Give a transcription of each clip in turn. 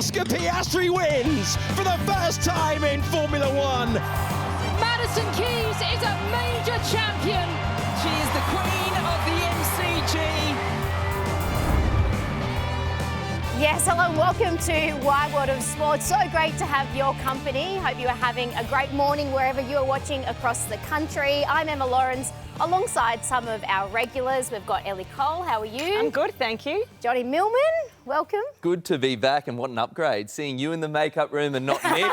Oscar Piastri wins for the first time in Formula One. Madison Keys is a major champion. She is the queen of the MCG. Yes, hello and welcome to Wide World of Sport. So great to have your company. Hope you are having a great morning wherever you are watching across the country. I'm Emma Lawrence, alongside some of our regulars. We've got Ellie Cole, how are you? I'm good, thank you. Johnny Millman, welcome. Good to be back, and what an upgrade, seeing you in the makeup room and not Nick.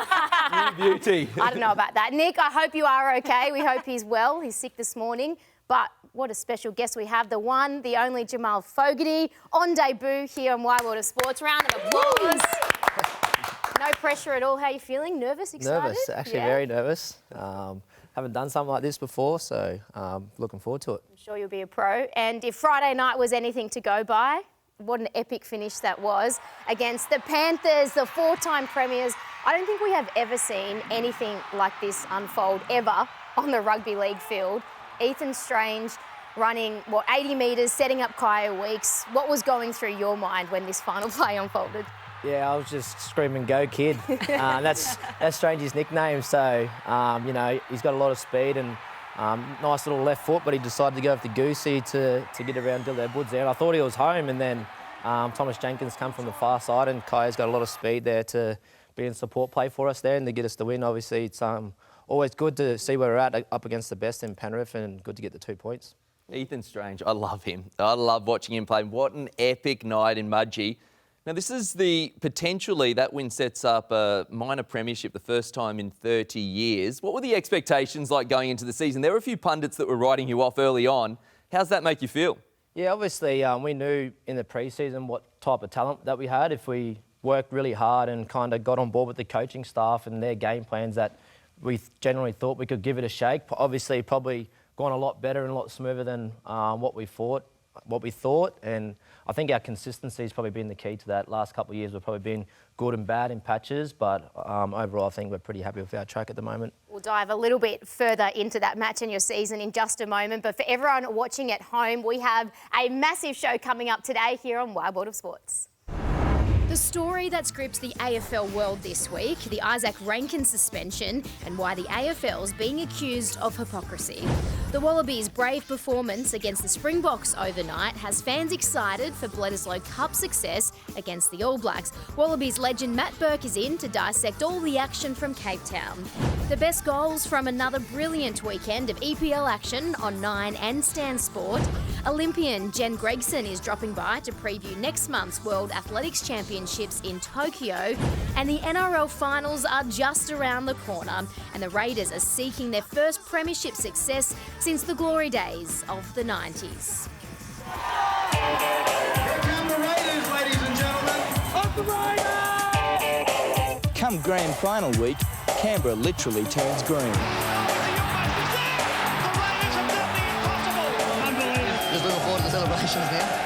You beauty. I don't know about that. Nick, I hope you are okay. We hope he's well. He's sick this morning. But what a special guest we have, the one, the only Jamal Fogarty, on debut here on Wide World of Sports. Round of applause. No pressure at all. How are you feeling? Nervous, excited? Nervous, actually very nervous. Haven't done something like this before, so looking forward to it. I'm sure you'll be a pro. And if Friday night was anything to go by, what an epic finish that was against the Panthers, the four-time premiers. I don't think we have ever seen anything like this unfold ever on the rugby league field. Ethan Strange running, 80 metres, setting up Kaya Weeks. What was going through your mind when this final play unfolded? Yeah, I was just screaming, "Go, kid!" That's Strange's nickname. So, you know, he's got a lot of speed and nice little left foot, but he decided to go with the goosey to get around Dylan Edwards there. And I thought he was home, and then Thomas Jenkins come from the far side, and Kaya's got a lot of speed there to be in support play for us there and to get us the win. Obviously, it's always good to see where we're at up against the best in Penrith, and good to get the 2 points. Ethan Strange, I love him. I love watching him play. What an epic night in Mudgee. Now, this is potentially that win sets up a minor premiership the first time in 30 years. What were the expectations like going into the season? There were a few pundits that were writing you off early on. How's that make you feel? Yeah, obviously, we knew in the pre-season what type of talent that we had. If we worked really hard and kind of got on board with the coaching staff and their game plans, that we generally thought we could give it a shake. Obviously, probably gone a lot better and a lot smoother than what we thought. And I think our consistency has probably been the key to that. Last couple of years, we've probably been good and bad in patches, but overall, I think we're pretty happy with our track at the moment. We'll dive a little bit further into that match and your season in just a moment. But for everyone watching at home, we have a massive show coming up today here on Wide World of Sports. The story that's gripped the AFL world this week, the Izak Rankine suspension, and why the AFL's being accused of hypocrisy. The Wallabies' brave performance against the Springboks overnight has fans excited for Bledisloe Cup success against the All Blacks. Wallabies legend Matt Burke is in to dissect all the action from Cape Town. The best goals from another brilliant weekend of EPL action on 9 and Stan Sport. Olympian Jen Gregson is dropping by to preview next month's World Athletics Championships in Tokyo. And the NRL finals are just around the corner, and the Raiders are seeking their first premiership success since the glory days of the 90s. Here come the Raiders, ladies and gentlemen. Up the Raiders! Come grand final week, Canberra literally turns green. Just looking forward to the celebrations now.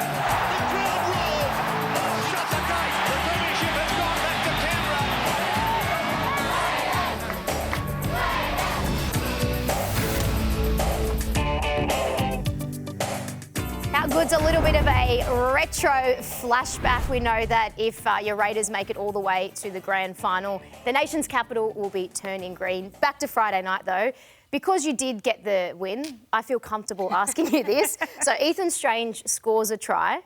How good's a little bit of a retro flashback? We know that if your Raiders make it all the way to the grand final, the nation's capital will be turning green. Back to Friday night though. Because you did get the win, I feel comfortable asking you this. So Ethan Strange scores a try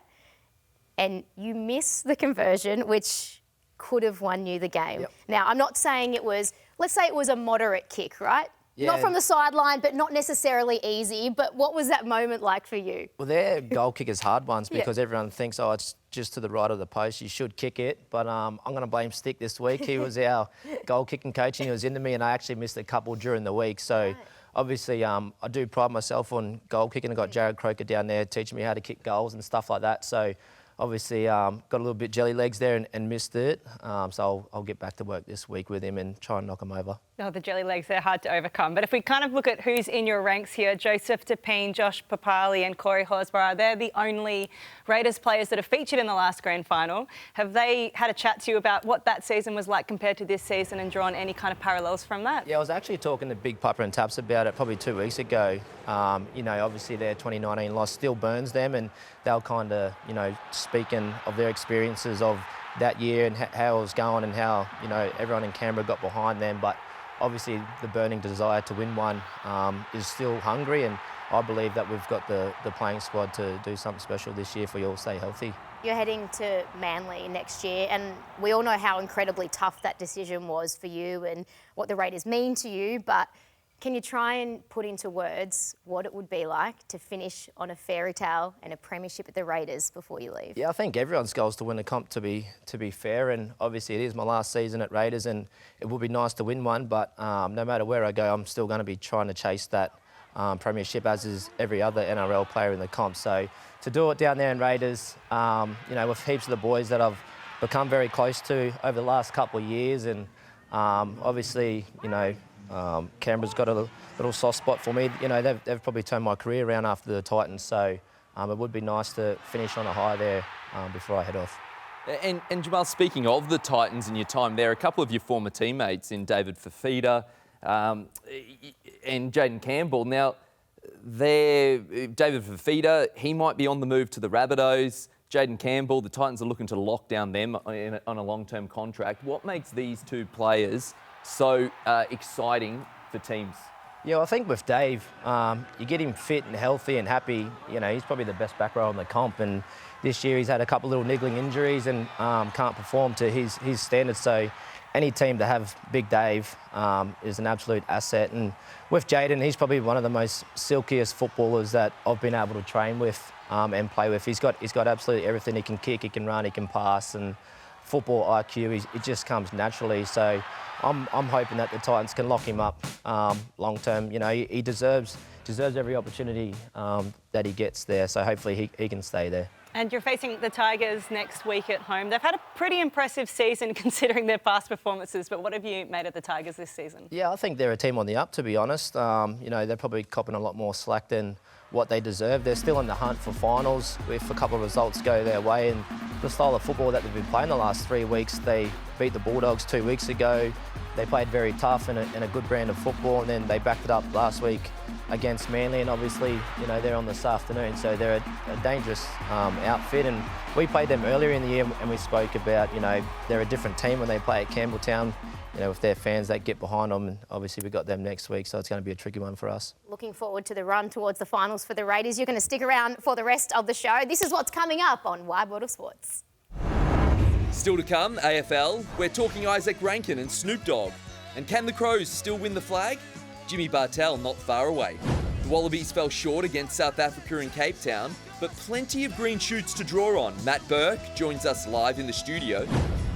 and you miss the conversion, which could have won you the game. Yep. Now, I'm not saying it was, let's say it was a moderate kick, right? Yeah. Not from the sideline, but not necessarily easy. But what was that moment like for you? Well, they're goal kickers hard ones because everyone thinks, oh, it's just to the right of the post, you should kick it. But I'm going to blame Stick this week. He was our goal kicking coach and he was into me, and I actually missed a couple during the week. So obviously I do pride myself on goal kicking. I got Jared Croker down there teaching me how to kick goals and stuff like that. So obviously got a little bit jelly legs there and missed it. So I'll get back to work this week with him and try and knock him over. Oh, the jelly legs, they're hard to overcome. But if we kind of look at who's in your ranks here, Joseph Tapine, Josh Papali and Corey Horsburgh, they're the only Raiders players that have featured in the last grand final. Have they had a chat to you about what that season was like compared to this season and drawn any kind of parallels from that? Yeah, I was actually talking to Big Papa and Taps about it probably 2 weeks ago. You know, obviously their 2019 loss still burns them, and they'll kind of, you know, speaking of their experiences of that year and how it was going and how, you know, everyone in Canberra got behind them. But obviously the burning desire to win one is still hungry, and I believe that we've got the playing squad to do something special this year if we all stay healthy. You're heading to Manly next year, and we all know how incredibly tough that decision was for you and what the Raiders mean to you, but can you try and put into words what it would be like to finish on a fairy tale and a premiership at the Raiders before you leave? Yeah, I think everyone's goal is to win a comp, to be fair, and obviously it is my last season at Raiders, and it would be nice to win one, but no matter where I go, I'm still going to be trying to chase that premiership, as is every other NRL player in the comp. So to do it down there in Raiders, you know, with heaps of the boys that I've become very close to over the last couple of years, and obviously, you know, Canberra's got a little soft spot for me. You know, they've probably turned my career around after the Titans, so it would be nice to finish on a high there before I head off. And Jamal, speaking of the Titans and your time there, a couple of your former teammates in David Fifita and Jaden Campbell. Now, David Fifita, he might be on the move to the Rabbitohs. Jaden Campbell, the Titans are looking to lock down them on a long-term contract. What makes these two players so exciting for teams? Yeah, well, I think with Dave, you get him fit and healthy and happy. You know, he's probably the best back row in the comp, and this year he's had a couple of little niggling injuries and can't perform to his standards. So any team to have Big Dave is an absolute asset. And with Jaden, he's probably one of the most silkiest footballers that I've been able to train with and play with. He's got absolutely everything. He can kick, he can run, he can pass, and football IQ, it just comes naturally. So I'm hoping that the Titans can lock him up long term. You know, he deserves every opportunity that he gets there. So hopefully he can stay there. And you're facing the Tigers next week at home. They've had a pretty impressive season considering their past performances, but what have you made of the Tigers this season? Yeah, I think they're a team on the up, to be honest. You know, they're probably copping a lot more slack than what they deserve. They're still in the hunt for finals if a couple of results go their way, and the style of football that they've been playing the last 3 weeks, they beat the Bulldogs 2 weeks ago. They played very tough and a good brand of football, and then they backed it up last week against Manly, and obviously, you know, they're on this afternoon, so they're a dangerous outfit. And we played them earlier in the year, and we spoke about, you know, they're a different team when they play at Campbelltown, you know, with their fans that get behind them, and obviously we've got them next week, so it's going to be a tricky one for us. Looking forward to the run towards the finals for the Raiders. You're going to stick around for the rest of the show. This is what's coming up on Wide World of Sports. Still to come, AFL, we're talking Izak Rankine and Snoop Dogg. And can the Crows still win the flag? Jimmy Bartell not far away. The Wallabies fell short against South Africa in Cape Town, but plenty of green shoots to draw on. Matt Burke joins us live in the studio.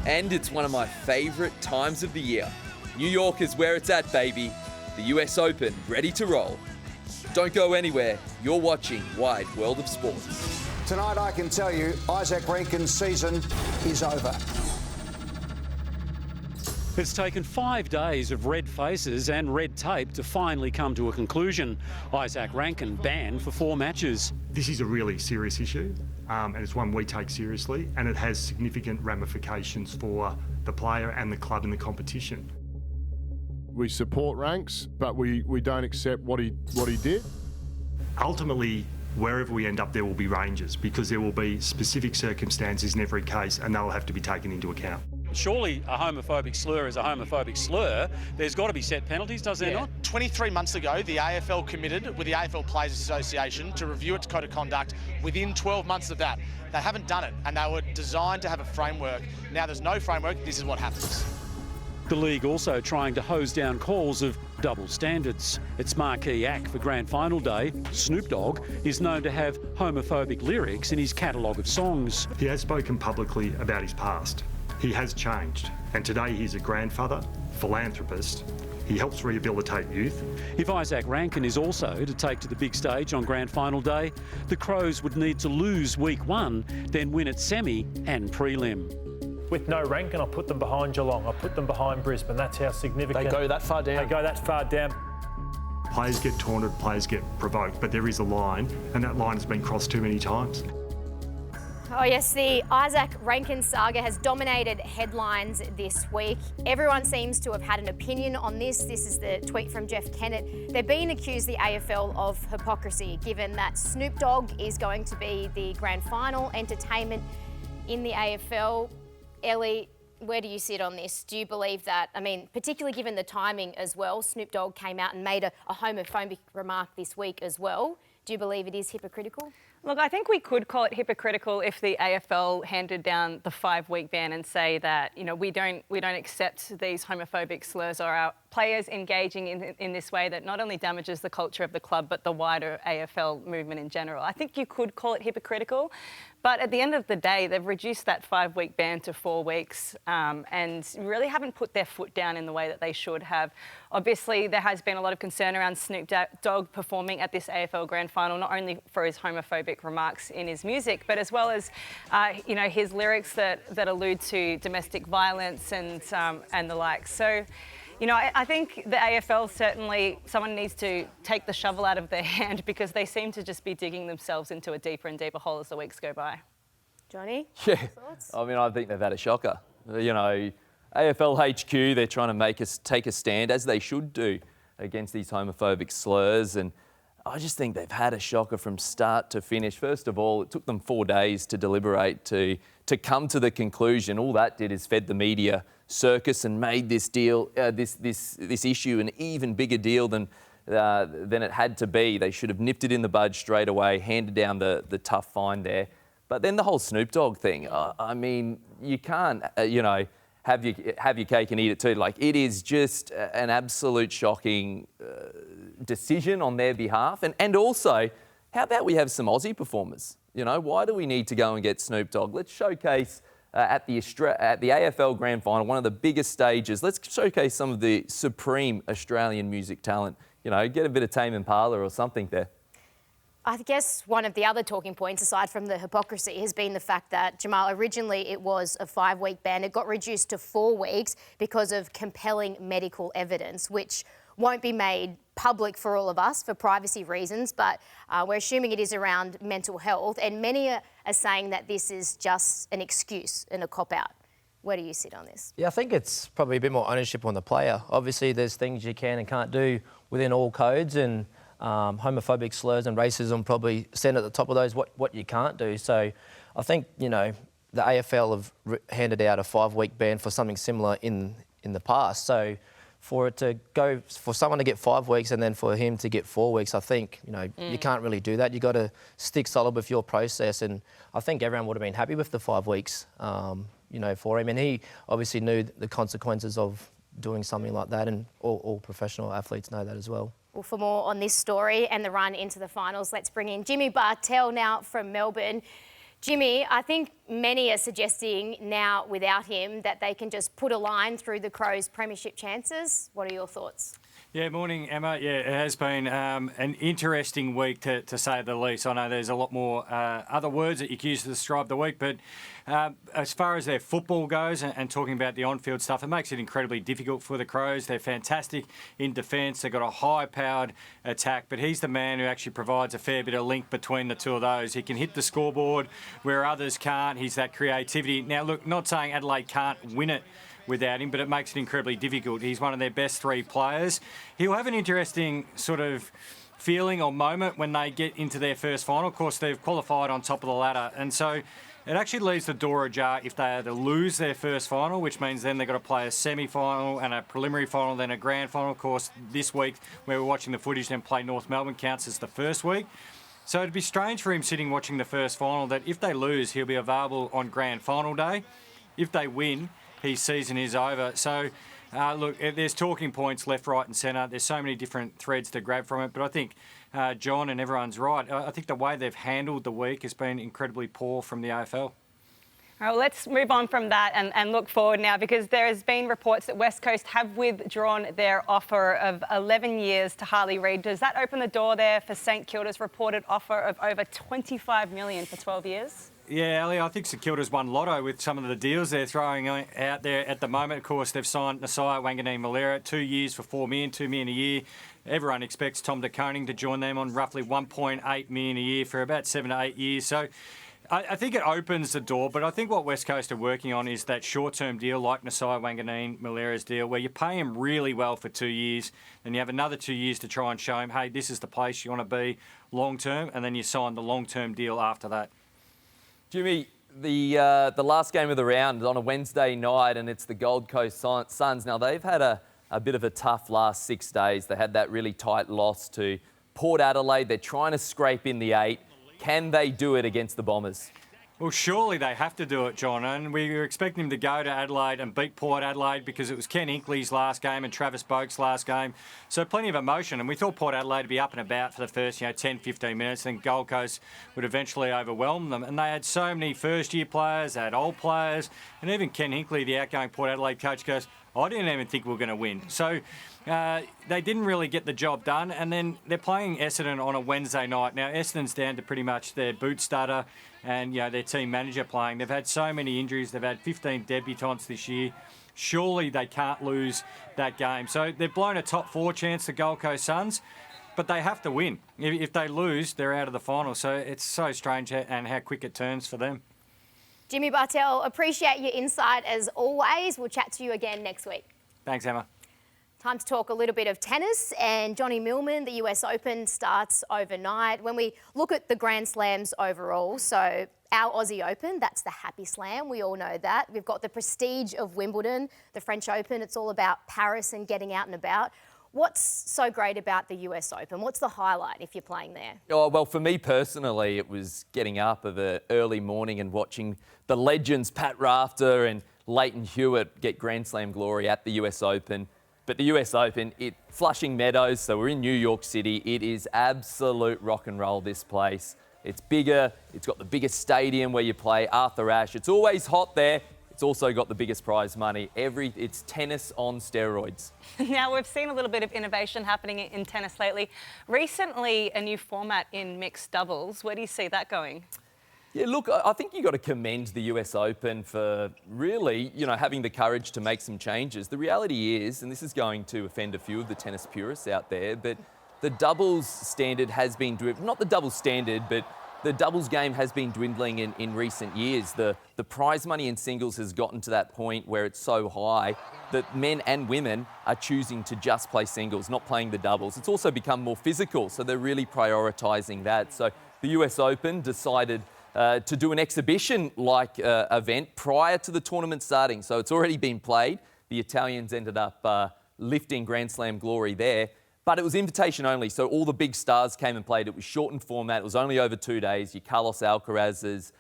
And it's one of my favourite times of the year. New York is where it's at, baby. The US Open, ready to roll. Don't go anywhere. You're watching Wide World of Sports. Tonight I can tell you Izak Rankine's season is over. It's taken 5 days of red faces and red tape to finally come to a conclusion. Izak Rankine banned for 4 matches. This is a really serious issue, and it's one we take seriously, and it has significant ramifications for the player and the club in the competition. We support Ranks, but we don't accept what he did. Ultimately, wherever we end up, there will be ranges, because there will be specific circumstances in every case, and they'll have to be taken into account. Surely a homophobic slur is a homophobic slur. There's got to be set penalties, does there not? 23 months ago, the AFL committed with the AFL Players Association to review its code of conduct within 12 months of that. They haven't done it, and they were designed to have a framework. Now there's no framework, this is what happens. The league also trying to hose down calls of double standards. Its marquee act for grand final day, Snoop Dogg, is known to have homophobic lyrics in his catalogue of songs. He has spoken publicly about his past. He has changed, and today he's a grandfather, philanthropist. He helps rehabilitate youth. If Izak Rankine is also to take to the big stage on grand final day, the Crows would need to lose week 1, then win at semi and prelim. With no Rankine, I put them behind Geelong. I put them behind Brisbane. That's how significant. They go that far down. They go that far down. Players get taunted, players get provoked, but there is a line, and that line has been crossed too many times. Oh yes, the Izak Rankine saga has dominated headlines this week. Everyone seems to have had an opinion on this. This is the tweet from Jeff Kennett. They're being accused, the AFL, of hypocrisy, given that Snoop Dogg is going to be the grand final entertainment in the AFL. Ellie, where do you sit on this? Do you believe that, I mean, particularly given the timing as well, Snoop Dogg came out and made a homophobic remark this week as well. Do you believe it is hypocritical? Look, I think we could call it hypocritical if the AFL handed down the 5-week ban and say that, you know, we don't accept these homophobic slurs or our players engaging in this way that not only damages the culture of the club but the wider AFL movement in general. I think you could call it hypocritical, but at the end of the day, they've reduced that 5-week ban to 4 weeks and really haven't put their foot down in the way that they should have. Obviously, there has been a lot of concern around Snoop Dogg performing at this AFL Grand Final, not only for his homophobic remarks in his music, but as well as, you know, his lyrics that allude to domestic violence and the like. So, you know, I think the AFL certainly, someone needs to take the shovel out of their hand because they seem to just be digging themselves into a deeper and deeper hole as the weeks go by. Johnny? Yeah, I mean, I think they've had a shocker. You know, AFL HQ, they're trying to make us take a stand, as they should do, against these homophobic slurs. And I just think they've had a shocker from start to finish. First of all, it took them 4 days to deliberate, to come to the conclusion. All that did is fed the media circus and made this deal, this issue an even bigger deal than it had to be. They should have nipped it in the bud straight away, handed down the tough fine there. But then the whole Snoop Dogg thing, I mean, you can't, you know, have your cake and eat it too. Like, it is just an absolute shocking decision on their behalf. And also, how about we have some Aussie performers? You know, why do we need to go and get Snoop Dogg? Let's showcase at the AFL Grand Final, one of the biggest stages. Let's showcase some of the supreme Australian music talent. You know, get a bit of Tame Impala or something there. I guess one of the other talking points, aside from the hypocrisy, has been the fact that, Jamal, originally it was a 5-week ban. It got reduced to 4 weeks because of compelling medical evidence, which won't be made public for all of us for privacy reasons, but we're assuming it is around mental health. And many are saying that this is just an excuse and a cop-out. Where do you sit on this? Yeah, I think it's probably a bit more ownership on the player. Obviously, there's things you can and can't do within all codes, and homophobic slurs and racism probably stand at the top of those, what you can't do. So I think, you know, the AFL have handed out a 5-week ban for something similar in the past. So for someone to get 5 weeks and then for him to get 4 weeks, I think, you know, you can't really do that. You've got to stick solid with your process. And I think everyone would have been happy with the 5 weeks, you know, for him. And he obviously knew the consequences of doing something like that, and all professional athletes know that as well. Well, for more on this story and the run into the finals, let's bring in Jimmy Bartell now from Melbourne. Jimmy, I think many are suggesting now without him that they can just put a line through the Crows' premiership chances. What are your thoughts? Yeah, morning, Emma. Yeah, it has been an interesting week, to say the least. I know there's a lot more other words that you can use to describe the week, but as far as their football goes and talking about the on-field stuff, it makes it incredibly difficult for the Crows. They're fantastic in defence. They've got a high-powered attack, but he's the man who actually provides a fair bit of link between the two of those. He can hit the scoreboard where others can't. He's that creativity. Now, look, not saying Adelaide can't win it without him, but it makes it incredibly difficult. He's one of their best 3 players. He'll have an interesting sort of feeling or moment when they get into their first final. Of course, they've qualified on top of the ladder, and so it actually leaves the door ajar if they are to lose their first final, which means then they've got to play a semi-final and a preliminary final, then a grand final. Of course, this week, where we're watching the footage, then play North Melbourne counts as the first week. So it'd be strange for him sitting watching the first final that if they lose, he'll be available on grand final day. If they win, his season is over. So, look, there's talking points left, right and centre. There's so many different threads to grab from it. But I think John and everyone's right. I think the way they've handled the week has been incredibly poor from the AFL. All right, well, let's move on from that and look forward now, because there has been reports that West Coast have withdrawn their offer of 11 years to Harley Reid. Does that open the door there for St Kilda's reported offer of over $25 million for 12 years? Yeah, Ali, I think St Kilda's won lotto with some of the deals they're throwing out there at the moment. Of course, they've signed Nasiah Wanganeen-Malera, 2 years for $4 million, $2 million a year. Everyone expects Tom de Koning to join them on roughly $1.8 million a year for about 7 to 8 years. So I think it opens the door, but I think what West Coast are working on is that short-term deal like Nasiah Wanganeen-Malera's deal, where you pay him really well for 2 years, then you have another 2 years to try and show him, hey, this is the place you want to be long-term, and then you sign the long-term deal after that. Jimmy, the last game of the round on a Wednesday night, and it's the Gold Coast Suns. Now, they've had a bit of a tough last 6 days. They had that really tight loss to Port Adelaide. They're trying to scrape in the 8. Can they do it against the Bombers? Well, surely they have to do it, John, and we were expecting them to go to Adelaide and beat Port Adelaide because it was Ken Hinkley's last game and Travis Boak's last game. So plenty of emotion, and we thought Port Adelaide would be up and about for the first 10, 15 minutes, and Gold Coast would eventually overwhelm them. And they had so many first-year players, they had old players, and even Ken Hinkley, the outgoing Port Adelaide coach, goes, I didn't even think we were going to win. So they didn't really get the job done, and then they're playing Essendon on a Wednesday night. Now, Essendon's down to pretty much their boot starter and their team manager playing. They've had so many injuries. They've had 15 debutants this year. Surely they can't lose that game. So they've blown a top 4 chance, the Gold Coast Suns, but they have to win. If they lose, they're out of the final. So it's so strange and how quick it turns for them. Jimmy Bartell, appreciate your insight as always. We'll chat to you again next week. Thanks, Emma. Time to talk a little bit of tennis, and Johnny Millman, the US Open starts overnight. When we look at the Grand Slams overall, so our Aussie Open, that's the happy slam, we all know that. We've got the prestige of Wimbledon, the French Open, it's all about Paris and getting out and about. What's so great about the US Open? What's the highlight if you're playing there? Oh, well, for me personally, it was getting up of an early morning and watching the legends Pat Rafter and Leighton Hewitt get Grand Slam glory at the US Open. But the US Open, Flushing Meadows, so we're in New York City. It is absolute rock and roll, this place. It's bigger. It's got the biggest stadium where you play, Arthur Ashe. It's always hot there. It's also got the biggest prize money. It's tennis on steroids. Now, we've seen a little bit of innovation happening in tennis lately. Recently, a new format in mixed doubles. Where do you see that going? Yeah, look, I think you've got to commend the US Open for really, having the courage to make some changes. The reality is, and this is going to offend a few of the tennis purists out there, but the doubles standard has been, not the doubles standard, but the doubles game has been dwindling in recent years. The prize money in singles has gotten to that point where it's so high that men and women are choosing to just play singles, not playing the doubles. It's also become more physical, so they're really prioritising that. So the US Open decided to do an exhibition-like event prior to the tournament starting. So it's already been played. The Italians ended up lifting Grand Slam glory there. But it was invitation only, so all the big stars came and played. It was shortened format. It was only over 2 days. Your Carlos Alcarazes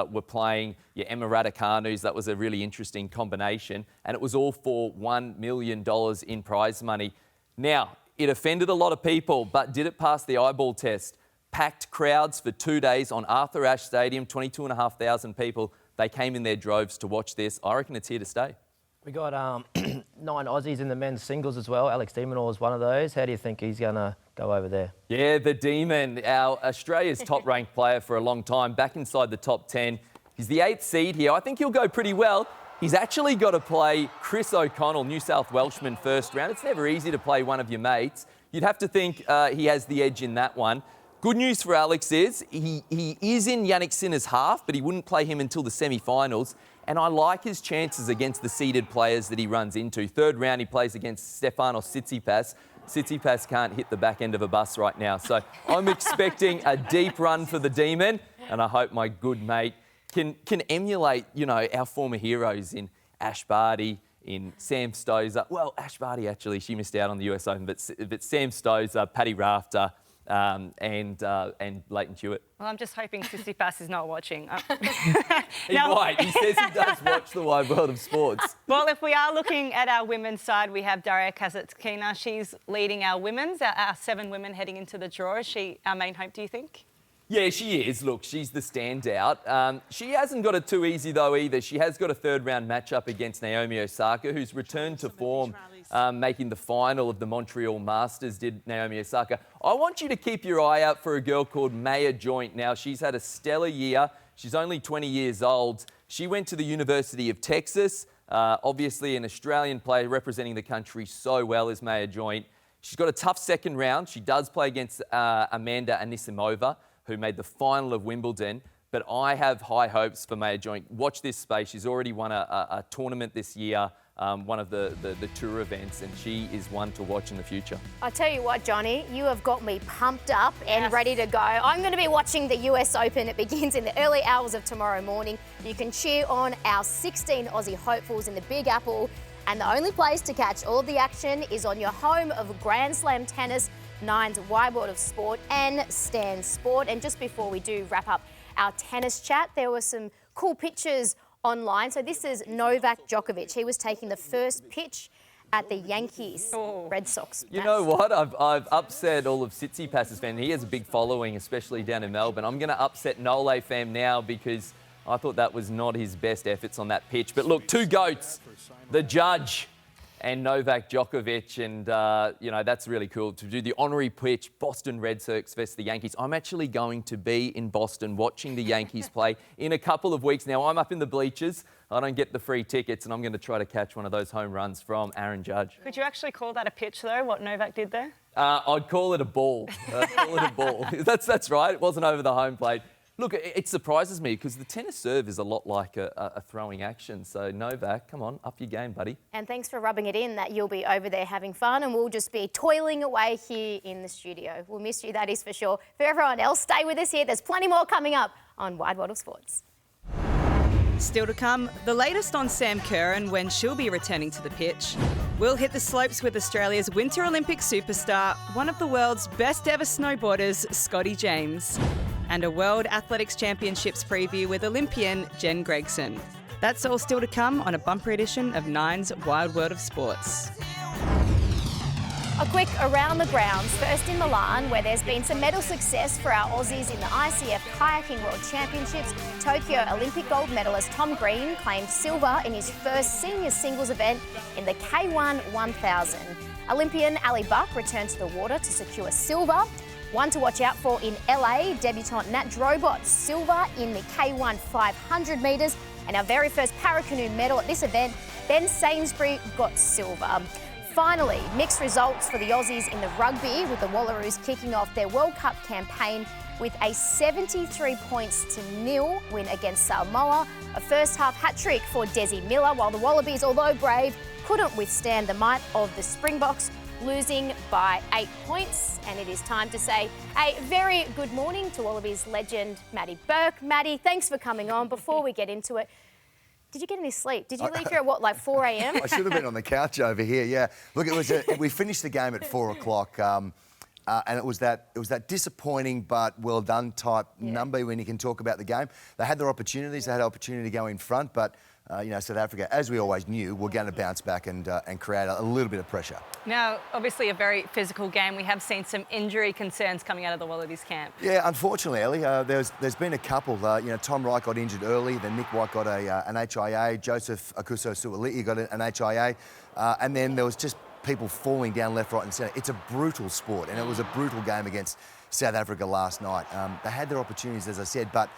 were playing, your Emma Raducanus. That was a really interesting combination. And it was all for $1 million in prize money. Now, it offended a lot of people, but did it pass the eyeball test? Packed crowds for 2 days on Arthur Ashe Stadium, 22,500 people. They came in their droves to watch this. I reckon it's here to stay. We got 9 Aussies in the men's singles as well. Alex de Minaur is one of those. How do you think he's going to go over there? Yeah, the Demon, our Australia's top-ranked player for a long time, back inside the top 10. He's the 8th seed here. I think he'll go pretty well. He's actually got to play Chris O'Connell, New South Welshman, first round. It's never easy to play one of your mates. You'd have to think he has the edge in that one. Good news for Alex is he is in Yannick Sinner's half, but he wouldn't play him until the semi-finals. And I like his chances against the seeded players that he runs into. Third round, he plays against Stefanos Tsitsipas. Tsitsipas can't hit the back end of a bus right now. So I'm expecting a deep run for the Demon, and I hope my good mate can emulate, our former heroes in Ash Barty, in Sam Stosur. Well, Ash Barty, actually, she missed out on the US Open, but Sam Stosur, Paddy Rafter, and Leighton Hewitt. Well, I'm just hoping Tsitsipas is not watching. He might. He says he does watch the wide world of sports. Well, if we are looking at our women's side, we have Daria Kasatkina. She's leading our women's, our 7 women heading into the draw. Is she our main hope, do you think? Yeah, she is. Look, she's the standout. She hasn't got it too easy, though, either. She has got a third-round matchup against Naomi Osaka, who's returned to form, making the final of the Montreal Masters, did Naomi Osaka. I want you to keep your eye out for a girl called Maya Joint. Now, she's had a stellar year. She's only 20 years old. She went to the University of Texas. Obviously, an Australian player representing the country so well is Maya Joint. She's got a tough second round. She does play against Amanda Anisimova, who made the final of Wimbledon, but I have high hopes for Maya Joint. Watch this space. She's already won a tournament this year one of the tour events, and she is one to watch in the future. I tell you what, Johnny, you have got me pumped up and ready to go. I'm going to be watching the US Open. It begins in the early hours of tomorrow morning. You can cheer on our 16 Aussie hopefuls in the Big Apple, and the only place to catch all of the action is on your home of Grand Slam tennis, Nine's Wide World of Sport and Stan Sport. And just before we do wrap up our tennis chat, there were some cool pictures online. So this is Novak Djokovic. He was taking the first pitch at the Yankees Red Sox. You know what? I've upset all of Tsitsipas' fans. He has a big following, especially down in Melbourne. I'm going to upset Nole fam now because I thought that was not his best efforts on that pitch. But look, two GOATs, the judge and Novak Djokovic, and, that's really cool to do the honorary pitch, Boston Red Sox versus the Yankees. I'm actually going to be in Boston watching the Yankees play in a couple of weeks. Now, I'm up in the bleachers. I don't get the free tickets, and I'm going to try to catch one of those home runs from Aaron Judge. Could you actually call that a pitch, though, what Novak did there? I'd call it a ball. That's right. It wasn't over the home plate. Look, it surprises me because the tennis serve is a lot like a throwing action. So, Novak, come on, up your game, buddy. And thanks for rubbing it in that you'll be over there having fun and we'll just be toiling away here in the studio. We'll miss you, that is for sure. For everyone else, stay with us here. There's plenty more coming up on Wide World of Sports. Still to come, the latest on Sam Kerr and when she'll be returning to the pitch. We'll hit the slopes with Australia's Winter Olympic superstar, one of the world's best ever snowboarders, Scotty James. And a World Athletics Championships preview with Olympian Jen Gregson. That's all still to come on a bumper edition of Nine's Wild World of Sports. A quick around the grounds, first in Milan, where there's been some medal success for our Aussies in the ICF Kayaking World Championships. Tokyo Olympic gold medalist Tom Green claimed silver in his first senior singles event in the K1 1000. Olympian Ali Buck returned to the water to secure silver. One to watch out for in LA, debutante Nat Drobot, silver in the K1 500 metres. And our very first paracanoe medal at this event, Ben Sainsbury got silver. Finally, mixed results for the Aussies in the rugby, with the Wallaroos kicking off their World Cup campaign with a 73-0 win against Samoa. A first half hat-trick for Desi Miller, while the Wallabies, although brave, couldn't withstand the might of the Springboks, losing by 8 points. And it is time to say a very good morning to Wallabies legend Maddie Burke. Maddie, thanks for coming on. Before we get into it, did you get any sleep? Did you leave here at 4 a.m? I should have been on the couch over here, yeah. Look, we finished the game at 4 o'clock, and it was that disappointing but well done type number when you can talk about the game. They had their opportunities, they had opportunity to go in front, but South Africa, as we always knew, were going to bounce back and create a little bit of pressure. Now, obviously a very physical game. We have seen some injury concerns coming out of the Wallabies camp. Yeah, unfortunately, Ellie, there's been a couple. Tom Wright got injured early, then Nick White got an HIA, Joseph Akuso-Suali'i got an HIA, and then there was just people falling down left, right and centre. It's a brutal sport, and it was a brutal game against South Africa last night. They had their opportunities, as I said, but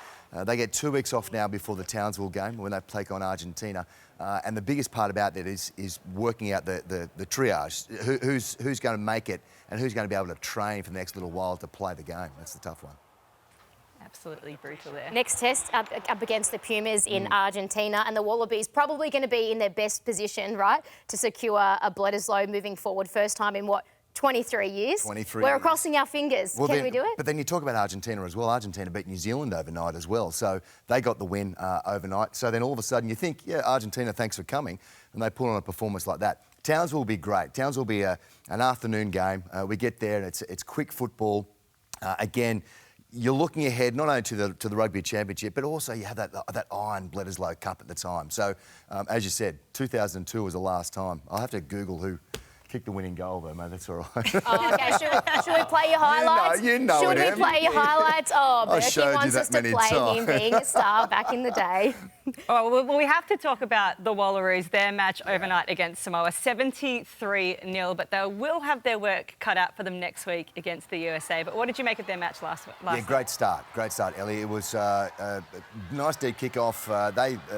they get 2 weeks off now before the Townsville game when they take on Argentina. And the biggest part about that is working out the triage. Who's going to make it and who's going to be able to train for the next little while to play the game. That's the tough one. Absolutely brutal there. Next test up against the Pumas in Argentina, and the Wallabies probably going to be in their best position, right, to secure a Bledisloe moving forward. First time in 23 years. 23 We're crossing our fingers. Well, Can we do it? But then you talk about Argentina as well. Argentina beat New Zealand overnight as well. So they got the win overnight. So then all of a sudden you think, yeah, Argentina, thanks for coming. And they pull on a performance like that. Townsville will be great. Townsville will be an afternoon game. We get there and it's quick football. Again, you're looking ahead not only to the Rugby Championship, but also you have that Iron Bledisloe Cup at the time. So, as you said, 2002 was the last time. I'll have to Google who kicked the winning goal, though, mate. That's all right. Oh, okay. Should we play your highlights? You know Should we play your highlights? Oh, Berkey wants us to play him being a star back in the day. Oh, well, we have to talk about the Wallaroos, their match overnight against Samoa, 73-0, but they will have their work cut out for them next week against the USA. But what did you make of their match last night? Great start, Ellie. It was a nice deep kick-off.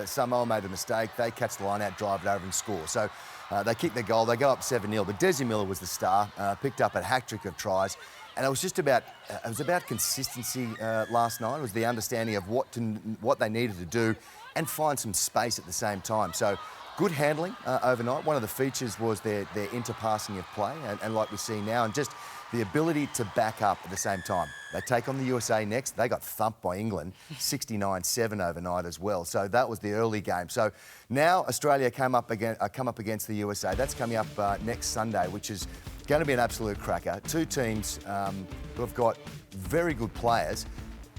Samoa made a mistake. They catch the line out, drive it over and score. So they kick their goal. They go up 7-0, but Desi Miller was the star, picked up a hat-trick of tries. And it was just about consistency last night. It was the understanding of what they needed to do and find some space at the same time. So good handling overnight. One of the features was their interpassing of play, and like we see now, and just the ability to back up at the same time. They take on the USA next. They got thumped by England, 69-7 overnight as well. So that was the early game. So now Australia come up against the USA. That's coming up next Sunday, which is going to be an absolute cracker. Two teams who have got very good players,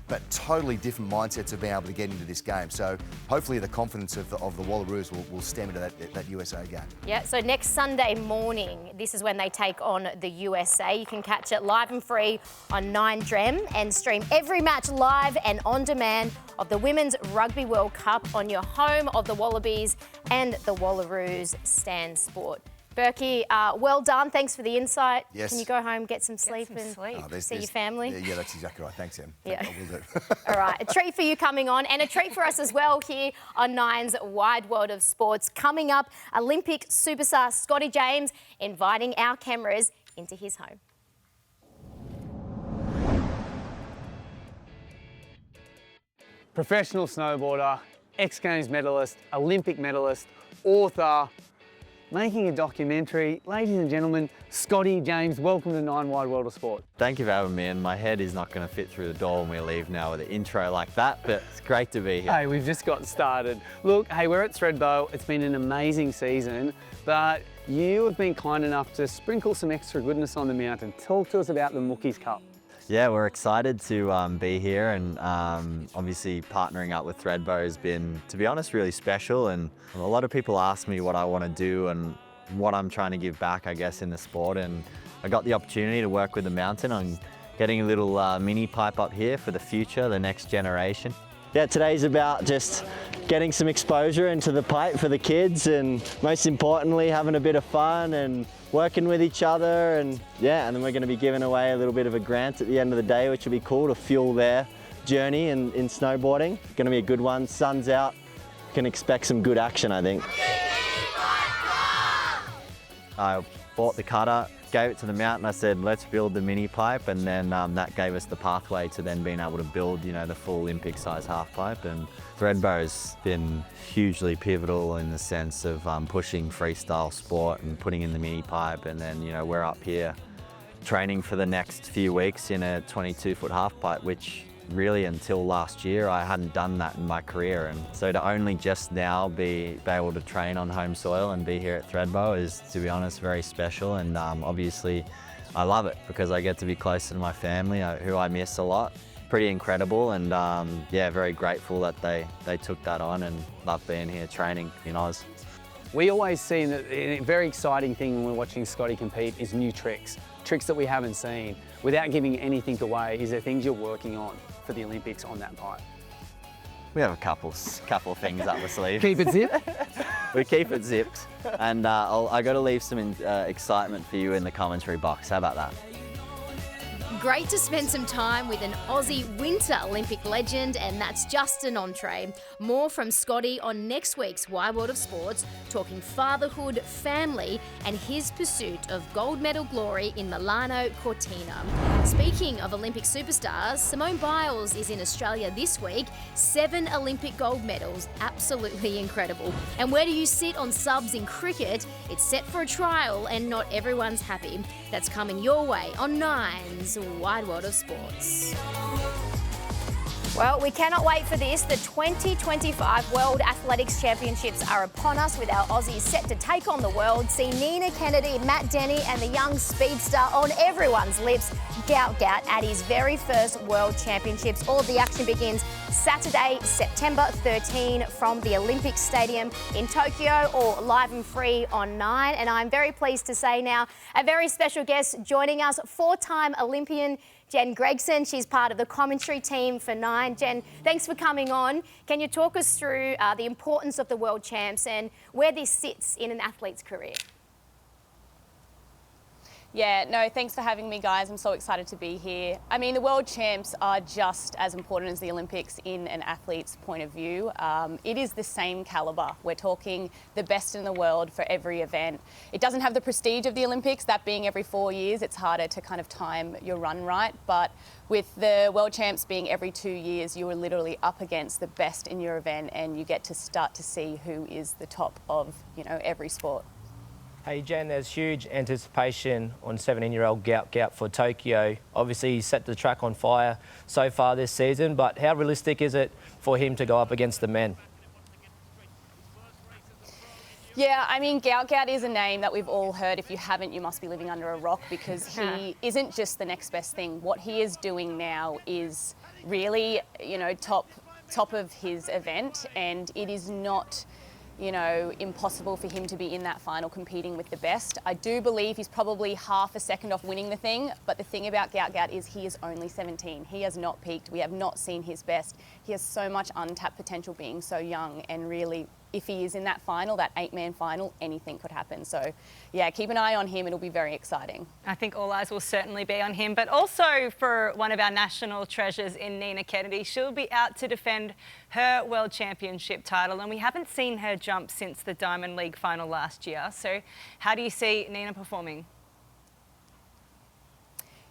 but totally different mindsets of being able to get into this game. So hopefully the confidence of the Wallaroos will stem into that USA game. Yeah, so next Sunday morning, this is when they take on the USA. You can catch it live and free on 9Drem and stream every match live and on demand of the Women's Rugby World Cup on your home of the Wallabies and the Wallaroos Stan Sport. Berkey, well done. Thanks for the insight. Yes. Can you go home, get some sleep and see your family? Yeah, that's exactly right. Thanks, Em. Yeah. I will do. All right, a treat for you coming on, and a treat for us as well here on Nine's Wide World of Sports. Coming up, Olympic superstar Scotty James inviting our cameras into his home. Professional snowboarder, X-Games medalist, Olympic medalist, author, making a documentary. Ladies and gentlemen, Scotty James, welcome to Nine Wide World of Sport. Thank you for having me, and my head is not going to fit through the door when we leave now with an intro like that, but it's great to be here. Hey, we've just got started. Look, hey, we're at Thredbo. It's been an amazing season, but you have been kind enough to sprinkle some extra goodness on the mountain. Talk to us about the Mookies Cup. Yeah, we're excited to be here, and obviously partnering up with Thredbo has been, to be honest, really special. And a lot of people ask me what I want to do and what I'm trying to give back, I guess, in the sport. And I got the opportunity to work with the mountain on getting a little mini pipe up here for the future, the next generation. Yeah, today's about just getting some exposure into the pipe for the kids, and most importantly, having a bit of fun and working with each other. And yeah, and then we're going to be giving away a little bit of a grant at the end of the day, which will be cool to fuel their journey in snowboarding. Going to be a good one. Sun's out. Can expect some good action, I think. I bought the cutter, gave it to the mountain. I said, let's build the mini pipe, and then that gave us the pathway to then being able to build, you know, the full Olympic size half pipe. And Thredbo's been hugely pivotal in the sense of pushing freestyle sport and putting in the mini pipe. And then, you know, we're up here training for the next few weeks in a 22-foot half pipe, which really until last year I hadn't done that in my career. And so to only just now be able to train on home soil and be here at Thredbo is, to be honest, very special. And obviously I love it because I get to be closer to my family, who I miss a lot. Pretty incredible, and yeah, very grateful that they took that on, and love being here training in Oz. We always see that a very exciting thing when we're watching Scotty compete is new tricks that we haven't seen. Without giving anything away, is there things you're working on for the Olympics on that pipe? We have a couple of things up the sleeve. Keep it zipped? We keep it zipped, and I got to leave some excitement for you in the commentary box. How about that? Great to spend some time with an Aussie Winter Olympic legend, and that's just an entree. More from Scotty on next week's Wide World of Sports, talking fatherhood, family, and his pursuit of gold medal glory in Milano Cortina. Speaking of Olympic superstars, Simone Biles is in Australia this week. 7 Olympic gold medals, absolutely incredible. And where do you sit on subs in cricket? It's set for a trial, and not everyone's happy. That's coming your way on Nine's Wide World of Sports. Well, we cannot wait for this. The 2025 World Athletics Championships are upon us, with our Aussies set to take on the world. See Nina Kennedy, Matt Denny and the young speedster on everyone's lips. Gout at his very first World Championships. All of the action begins Saturday, September 13 from the Olympic Stadium in Tokyo, or live and free on 9. And I'm very pleased to say now a very special guest joining us, 4-time Olympian Jen Gregson. She's part of the commentary team for 9. Jen, thanks for coming on. Can you talk us through the importance of the World Champs and where this sits in an athlete's career? Yeah, no, thanks for having me, guys. I'm so excited to be here. I mean, the World Champs are just as important as the Olympics in an athlete's point of view. It is the same calibre. We're talking the best in the world for every event. It doesn't have the prestige of the Olympics, that being every 4 years. It's harder to kind of time your run right. But with the World Champs being every 2 years, you are literally up against the best in your event, and you get to start to see who is the top of, every sport. Hey Jen, there's huge anticipation on 17-year-old Gout for Tokyo. Obviously he's set the track on fire so far this season, but how realistic is it for him to go up against the men? Yeah, I mean, Gout is a name that we've all heard. If you haven't, you must be living under a rock, because he isn't just the next best thing. What he is doing now is really, top of his event, and it is not impossible for him to be in that final competing with the best. I do believe he's probably half a second off winning the thing, but the thing about Gout is he is only 17. He has not peaked. We have not seen his best. He has so much untapped potential being so young, and really, if he is in that final, that 8-man final, anything could happen. So, yeah, keep an eye on him. It'll be very exciting. I think all eyes will certainly be on him, but also for one of our national treasures in Nina Kennedy. She'll be out to defend her World Championship title, and we haven't seen her jump since the Diamond League final last year. So how do you see Nina performing?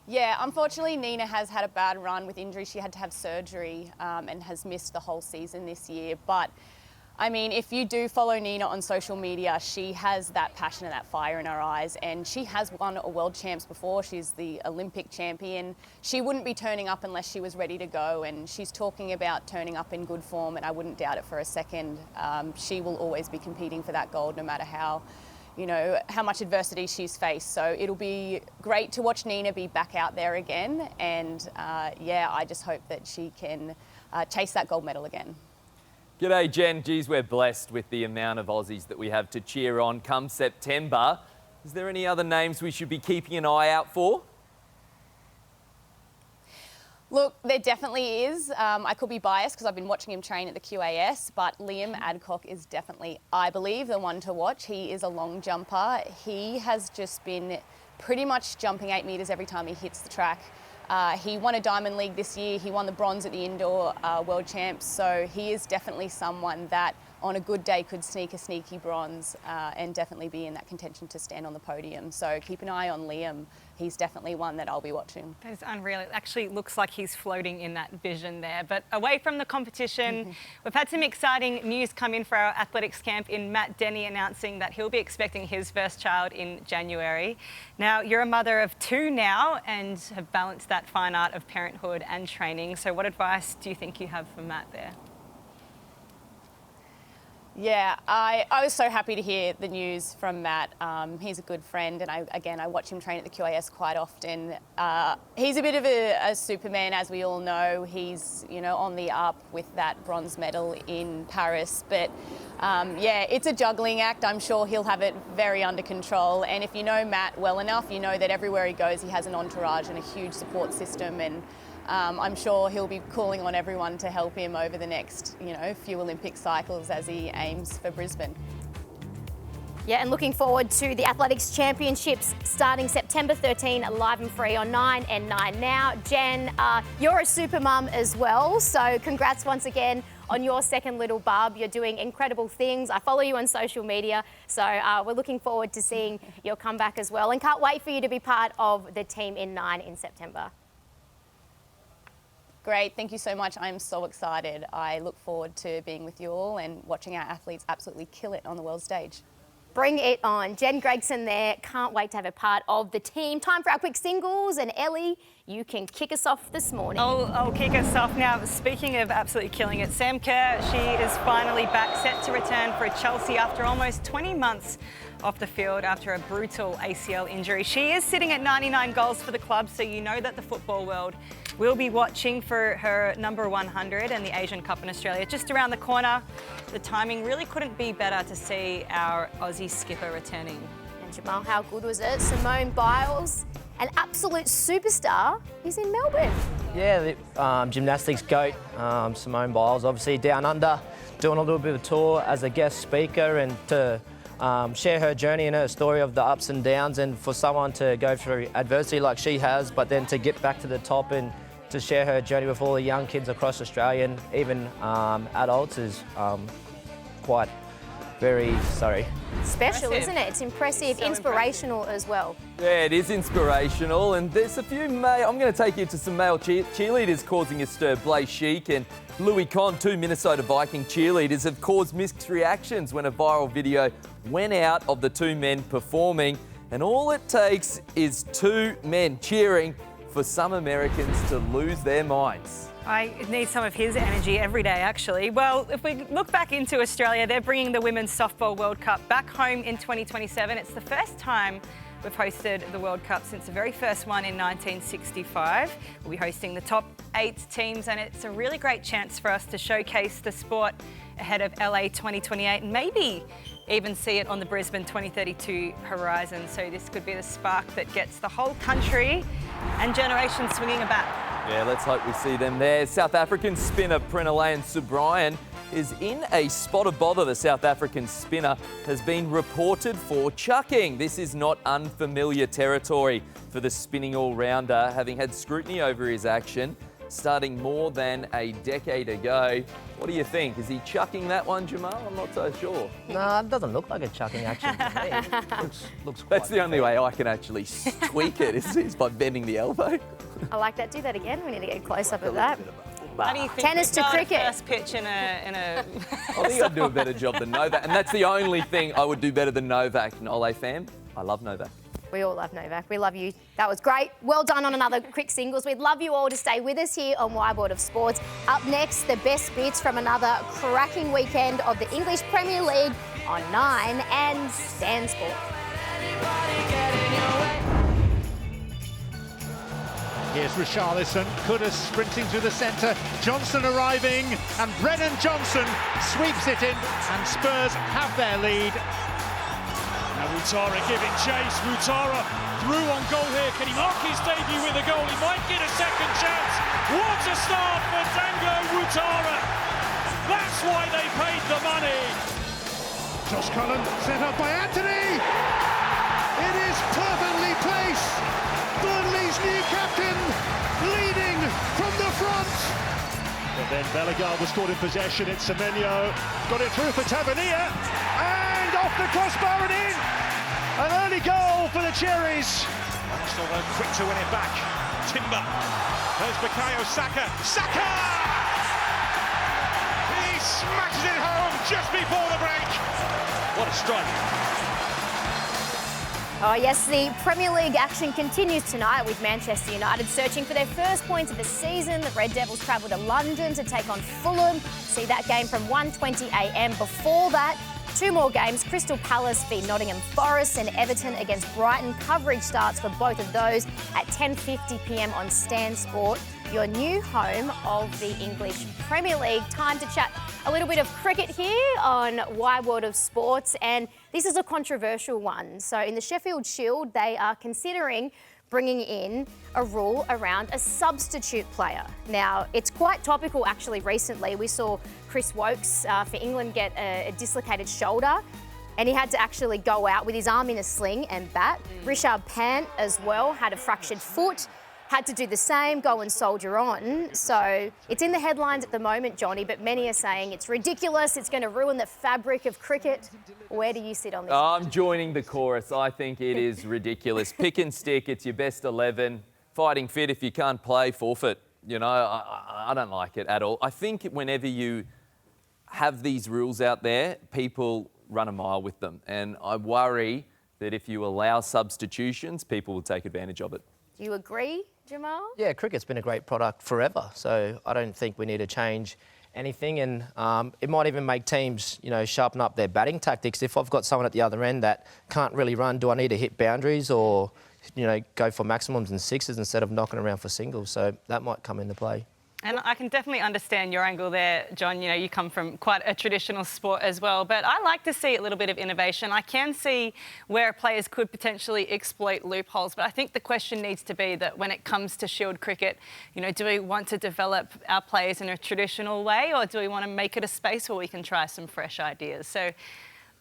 Yeah, unfortunately, Nina has had a bad run with injury. She had to have surgery and has missed the whole season this year. But I mean, if you do follow Nina on social media, she has that passion and that fire in her eyes, and she has won a World Champs before. She's the Olympic champion. She wouldn't be turning up unless she was ready to go, and she's talking about turning up in good form, and I wouldn't doubt it for a second. She will always be competing for that gold, no matter how much adversity she's faced. So it'll be great to watch Nina be back out there again, and yeah, I just hope that she can chase that gold medal again. G'day, Jen. Geez, we're blessed with the amount of Aussies that we have to cheer on come September. Is there any other names we should be keeping an eye out for? Look, there definitely is. I could be biased because I've been watching him train at the QAS, but Liam Adcock is definitely, I believe, the one to watch. He is a long jumper. He has just been pretty much jumping 8 metres every time he hits the track. He won a Diamond League this year. He won the bronze at the Indoor World Champs. So he is definitely someone that on a good day could sneak a sneaky bronze and definitely be in that contention to stand on the podium. So keep an eye on Liam. He's definitely one that I'll be watching. That is unreal. It actually looks like he's floating in that vision there. But away from the competition, we've had some exciting news come in for our athletics camp in Matt Denny announcing that he'll be expecting his first child in January. Now, you're a mother of 2 now and have balanced that fine art of parenthood and training. So what advice do you think you have for Matt there? Yeah, I was so happy to hear the news from Matt. He's a good friend, and I watch him train at the QAS quite often. He's a bit of a Superman, as we all know. He's on the up with that bronze medal in Paris, but yeah, it's a juggling act. I'm sure he'll have it very under control. And if you know Matt well enough, you know that everywhere he goes, he has an entourage and a huge support system. And I'm sure he'll be calling on everyone to help him over the next, few Olympic cycles as he aims for Brisbane. Yeah, and looking forward to the Athletics Championships starting September 13, live and free on 9 and 9 Now. Jen, you're a super mum as well, so congrats once again on your second little bub. You're doing incredible things. I follow you on social media, so we're looking forward to seeing your comeback as well, and can't wait for you to be part of the team in 9 in September. Great, thank you so much. I'm so excited. I look forward to being with you all and watching our athletes absolutely kill it on the world stage. Bring it on. Jen Gregson there. Can't wait to have a part of the team. Time for our quick singles. And Ellie, you can kick us off this morning. I'll kick us off now. Speaking of absolutely killing it, Sam Kerr, she is finally back, set to return for Chelsea after almost 20 months off the field after a brutal ACL injury. She is sitting at 99 goals for the club, so you know that the football world will be watching for her number 100 and the Asian Cup in Australia just around the corner. The timing really couldn't be better to see our Aussie skipper returning. And Jamal, how good was it? Simone Biles, an absolute superstar, is in Melbourne. Yeah, the gymnastics goat, Simone Biles, obviously down under, doing a little bit of a tour as a guest speaker, and to share her journey and her story of the ups and downs, and for someone to go through adversity like she has, but then to get back to the top and to share her journey with all the young kids across Australia and even adults is quite special, isn't it? It's impressive, so inspirational as well. Yeah, it is inspirational, and there's a few I'm going to take you to some male cheerleaders causing a stir. Blaze Sheik and Louis Conn, 2 Minnesota Viking cheerleaders, have caused mixed reactions when a viral video went out of the 2 men performing, and all it takes is 2 men cheering for some Americans to lose their minds. I need some of his energy every day, actually. Well, if we look back into Australia, they're bringing the Women's Softball World Cup back home in 2027. It's the first time we've hosted the World Cup since the very first one in 1965. We'll be hosting the top 8 teams, and it's a really great chance for us to showcase the sport ahead of LA 2028 and maybe even see it on the Brisbane 2032 horizon. So this could be the spark that gets the whole country and generation swinging a bat. Yeah, let's hope we see them there. South African spinner Prenelayan Subrian is in a spot of bother. The South African spinner has been reported for chucking. This is not unfamiliar territory for the spinning all-rounder, having had scrutiny over his action starting more than a decade ago. What do you think? Is he chucking that one, Jamal? I'm not so sure. No, it doesn't look like a chucking action to me. looks quite That's the only way I can actually tweak it is by bending the elbow. I like that. Do that again. We need to get a close-up of that. How do you think Tennis to cricket. First pitch in a... I think I'd do a better job than Novak, and that's the only thing I would do better than Novak. Nole fam, I love Novak. We all love Novak. We love you. That was great. Well done on another quick singles. We'd love you all to stay with us here on Wide of Sports. Up next, the best bits from another cracking weekend of the English Premier League on 9 and Stan Sport. Here's Richarlison, Kudus sprinting through the centre, Johnson arriving, and Brennan Johnson sweeps it in, and Spurs have their lead. Now Woutara giving chase, Woutara through on goal here, can he mark his debut with a goal? He might get a second chance. What a start for Dango Woutara. That's why they paid the money. Josh Cullen set up by Anthony. It is perfectly placed. Burnley's new captain leading from the front. But then Bellegarde was caught in possession. It's Semenyo, got it through for Tavernier, and off the crossbar and in. An early goal for the Cherries. Arsenal though quick to win it back. Timber. There's Bukayo Saka. Saka! He smashes it home just before the break. What a strike. Oh yes, the Premier League action continues tonight with Manchester United searching for their first points of the season. The Red Devils travel to London to take on Fulham. See that game from 1:20 a.m. Before that, 2 more games, Crystal Palace v Nottingham Forest and Everton against Brighton. Coverage starts for both of those at 10:50 p.m. on Stan Sport, your new home of the English Premier League. Time to chat a little bit of cricket here on Wide World of Sports, and this is a controversial one. So in the Sheffield Shield, they are considering bringing in a rule around a substitute player. Now, it's quite topical actually recently. We saw Chris Wokes for England get a dislocated shoulder, and he had to actually go out with his arm in a sling and bat. Rishabh Pant as well had a fractured foot, had to do the same, go and soldier on. So it's in the headlines at the moment, Johnny, but many are saying it's ridiculous, it's going to ruin the fabric of cricket. Where do you sit on this? I'm joining the chorus. I think it is ridiculous. Pick and stick, it's your best 11. Fighting fit, if you can't play, forfeit. You know, I don't like it at all. I think whenever you have these rules out there, people run a mile with them. And I worry that if you allow substitutions, people will take advantage of it. Do you agree, Jamal? Yeah, cricket's been a great product forever, so I don't think we need to change anything, and it might even make teams, you know, sharpen up their batting tactics. If I've got someone at the other end that can't really run, do I need to hit boundaries or, you know, go for maximums and sixes instead of knocking around for singles? So that might come into play. And I can definitely understand your angle there, John. You know, you come from quite a traditional sport as well, but I like to see a little bit of innovation. I can see where players could potentially exploit loopholes, but I think the question needs to be that when it comes to Shield cricket, you know, do we want to develop our players in a traditional way, or do we want to make it a space where we can try some fresh ideas? So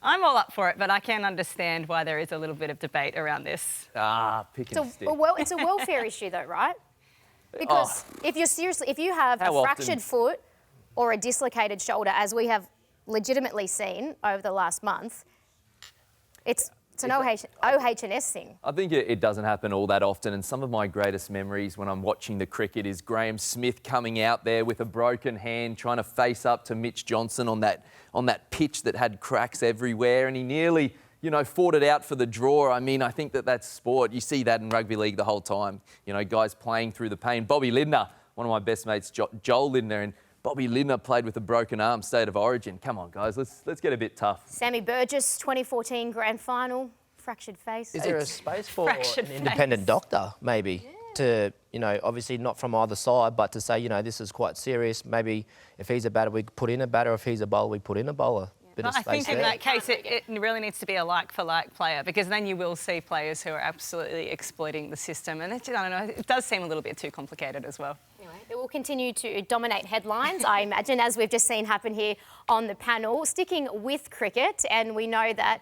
I'm all up for it, but I can understand why there is a little bit of debate around this. Pick and stick. It's a welfare issue though, right? Because if you have a fractured foot or a dislocated shoulder, as we have legitimately seen over the last month, it's an OH&S thing. I think it doesn't happen all that often, and some of my greatest memories when I'm watching the cricket is Graham Smith coming out there with a broken hand, trying to face up to Mitch Johnson on that pitch that had cracks everywhere, and he nearly, fought it out for the draw. I mean, I think that's sport. You see that in rugby league the whole time. Guys playing through the pain. Bobby Lindner, one of my best mates, Joel Lindner, and Bobby Lindner played with a broken arm, State of Origin. Come on, guys, let's get a bit tough. Sammy Burgess, 2014 grand final, fractured face. Is there a space for an independent doctor, maybe, to, obviously not from either side, but to say, this is quite serious. Maybe if he's a batter, we put in a batter. If he's a bowler, we put in a bowler. Bit of I space think in there. that case, it really needs to be a like-for-like player, because then you will see players who are absolutely exploiting the system. And I don't know, it does seem a little bit too complicated as well. Anyway, it will continue to dominate headlines, I imagine, as we've just seen happen here on the panel. Sticking with cricket, and we know that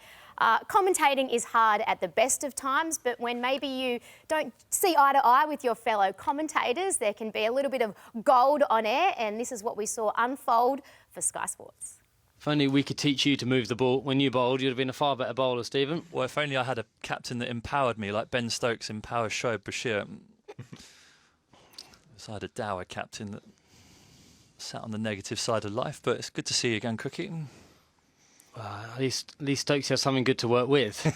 commentating is hard at the best of times, but when maybe you don't see eye to eye with your fellow commentators, there can be a little bit of gold on air, and this is what we saw unfold for Sky Sports. If only we could teach you to move the ball. When you bowled, you'd have been a far better bowler, Stephen. Well, if only I had a captain that empowered me, like Ben Stokes empowers Shoaib Bashir. So I had a dour captain that sat on the negative side of life, but it's good to see you again cricketing. At least Stokes has something good to work with.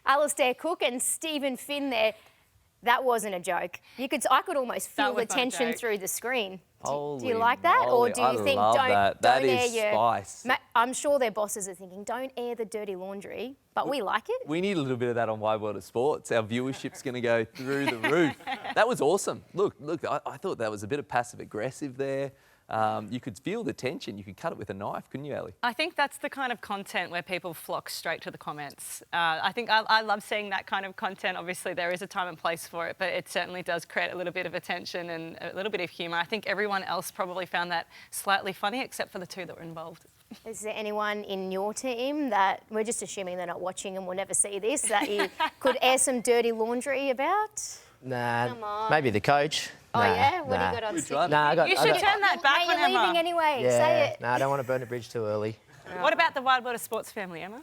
Alistair Cook and Stephen Finn there. That wasn't a joke. I could almost feel the tension through the screen. Do you like that? Moly, or do you think that is air spice. I'm sure their bosses are thinking, don't air the dirty laundry, but we like it. We need a little bit of that on Wide World of Sports. Our viewership's going to go through the roof. That was awesome. Look, I thought that was a bit of passive-aggressive there. You could feel the tension. You could cut it with a knife, couldn't you, Ali? I think that's the kind of content where people flock straight to the comments. I think I love seeing that kind of content. Obviously, there is a time and place for it, but it certainly does create a little bit of attention and a little bit of humour. I think everyone else probably found that slightly funny, except for the two that were involved. Is there anyone in your team that, we're just assuming they're not watching and will never see this, that you could air some dirty laundry about? Nah, maybe the coach. Oh, yeah? What do you got on stick? You should turn that back Mate, you're leaving anyway. Say it. No, I don't want to burn the bridge too early. What about the Wide World of Sports family, Emma?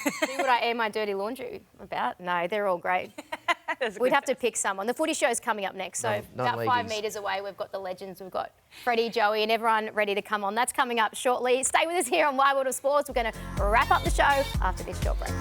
Who would I air my dirty laundry about? No, they're all great. We'd have to pick someone. The footy show's coming up next, so about 5 metres away, we've got the legends. We've got Freddie, Joey and everyone ready to come on. That's coming up shortly. Stay with us here on Wide World of Sports. We're going to wrap up the show after this short break.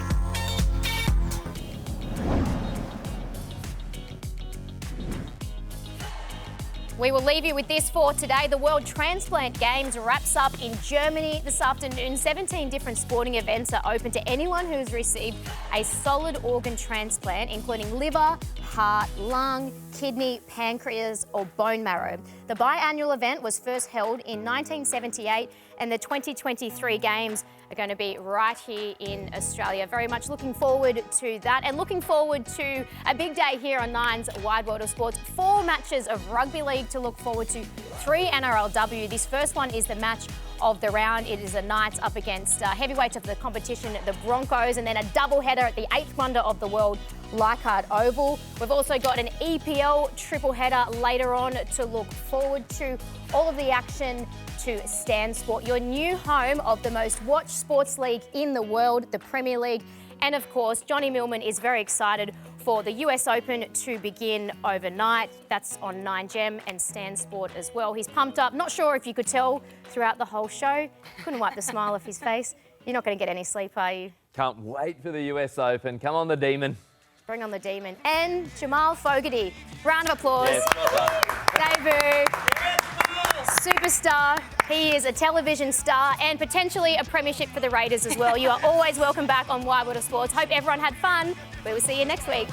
We will leave you with this for today. The World Transplant Games wraps up in Germany this afternoon. 17 different sporting events are open to anyone who has received a solid organ transplant, including liver, heart, lung, kidney, pancreas or bone marrow. The biannual event was first held in 1978 and the 2023 Games are going to be right here in Australia. Very much looking forward to that and looking forward to a big day here on Nine's Wide World of Sports. 4 matches of rugby league to look forward to, 3 NRLW. This first one is the match of the round. It is the Knights up against heavyweights of the competition, the Broncos, and then a double-header at the 8th wonder of the world, Leichhardt Oval. We've also got an EPL triple header later on to look forward to. All of the action to Stan Sport, your new home of the most watched sports league in the world, the Premier League. And of course, Johnny Millman is very excited for the US Open to begin overnight. That's on 9Gem and Stan Sport as well. He's pumped up. Not sure if you could tell throughout the whole show. Couldn't wipe the smile off his face. You're not going to get any sleep, are you? Can't wait for the US Open. Come on, the Demon. Bring on the Demon. And Jamal Fogarty. Round of applause. Yes, Debut. Superstar. He is a television star and potentially a premiership for the Raiders as well. You are always welcome back on Wide World of Sports. Hope everyone had fun. We will see you next week.